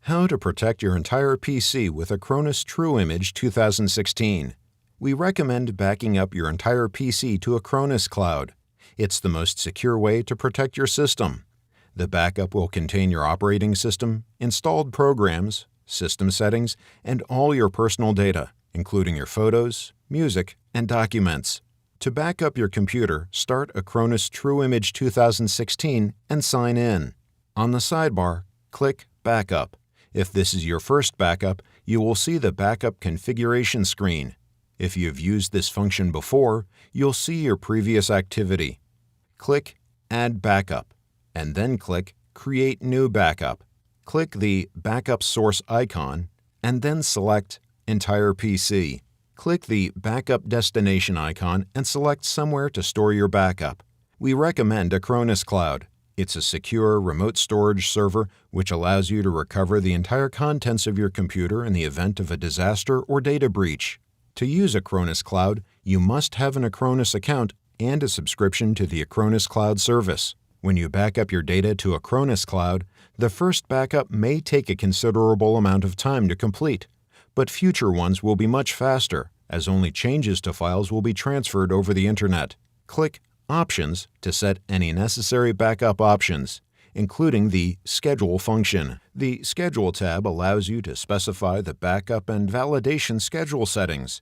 How to protect your entire PC with Acronis True Image 2016. We recommend backing up your entire PC to Acronis Cloud. It's the most secure way to protect your system. The backup will contain your operating system, installed programs, system settings, and all your personal data, including your photos, music, and documents. To back up your computer, start Acronis True Image 2016 and sign in. On the sidebar, click Backup. If this is your first backup, you will see the backup configuration screen. If you've used this function before, you'll see your previous activity. Click Add Backup, and then click Create New Backup. Click the Backup Source icon, and then select Entire PC. Click the Backup Destination icon and select somewhere to store your backup. We recommend Acronis Cloud. It's a secure remote storage server which allows you to recover the entire contents of your computer in the event of a disaster or data breach. To use Acronis Cloud, you must have an Acronis account and a subscription to the Acronis Cloud service. When you back up your data to Acronis Cloud, the first backup may take a considerable amount of time to complete, but future ones will be much faster, as only changes to files will be transferred over the Internet. Click Options to set any necessary backup options, including the Schedule function. The Schedule tab allows you to specify the backup and validation schedule settings.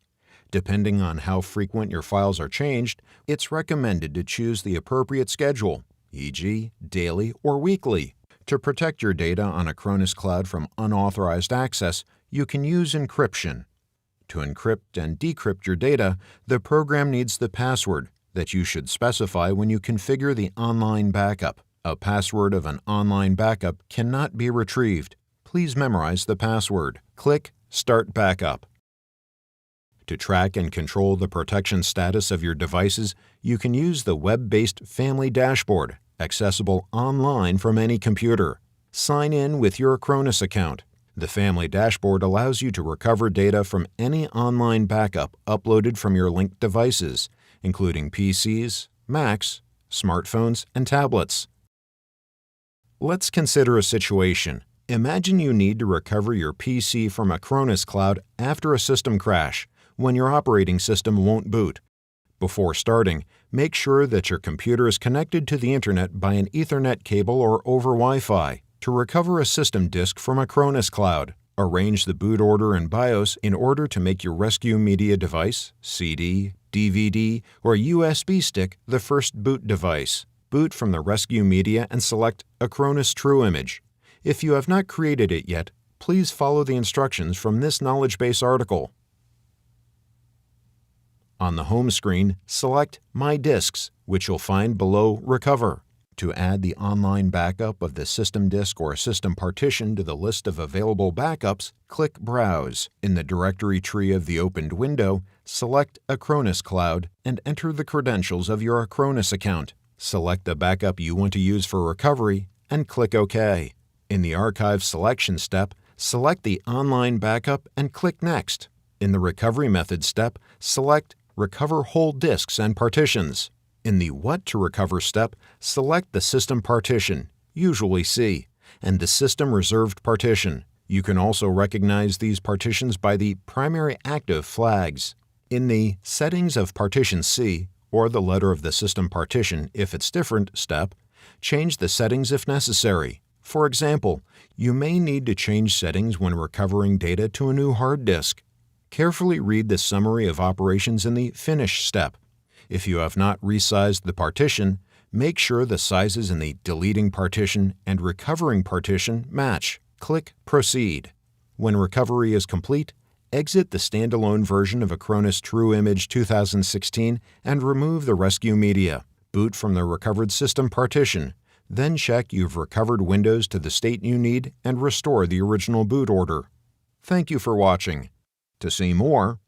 Depending on how frequent your files are changed, it's recommended to choose the appropriate schedule, e.g., daily or weekly. To protect your data on Acronis Cloud from unauthorized access, you can use encryption. To encrypt and decrypt your data, the program needs the password that you should specify when you configure the online backup. A password of an online backup cannot be retrieved. Please memorize the password. Click Start Backup. To track and control the protection status of your devices, you can use the web-based Family Dashboard, accessible online from any computer. Sign in with your Acronis account. The Family Dashboard allows you to recover data from any online backup uploaded from your linked devices, including PCs, Macs, smartphones, and tablets. Let's consider a situation. Imagine you need to recover your PC from Acronis Cloud after a system crash, when your operating system won't boot. Before starting, make sure that your computer is connected to the Internet by an Ethernet cable or over Wi-Fi. To recover a system disk from Acronis Cloud, arrange the boot order and BIOS in order to make your rescue media device, CD, DVD, or USB stick the first boot device. Boot from the rescue media and select Acronis True Image. If you have not created it yet, please follow the instructions from this knowledge base article. On the home screen, select My Disks, which you'll find below Recover. To add the online backup of the system disk or system partition to the list of available backups, click Browse. In the directory tree of the opened window, select Acronis Cloud and enter the credentials of your Acronis account. Select the backup you want to use for recovery and click OK. In the Archive Selection step, select the online backup and click Next. In the Recovery Method step, select Recover whole disks and partitions. In the What to Recover step, select the system partition, usually C, and the system reserved partition. You can also recognize these partitions by the primary active flags. In the Settings of Partition C, or the letter of the system partition if it's different step, change the settings if necessary. For example, you may need to change settings when recovering data to a new hard disk. Carefully read the summary of operations in the Finish step. If you have not resized the partition, make sure the sizes in the Deleting partition and Recovering partition match. Click Proceed. When recovery is complete, exit the standalone version of Acronis True Image 2016 and remove the rescue media. Boot from the recovered system partition. Then check you've recovered Windows to the state you need and restore the original boot order. Thank you for watching. To see more,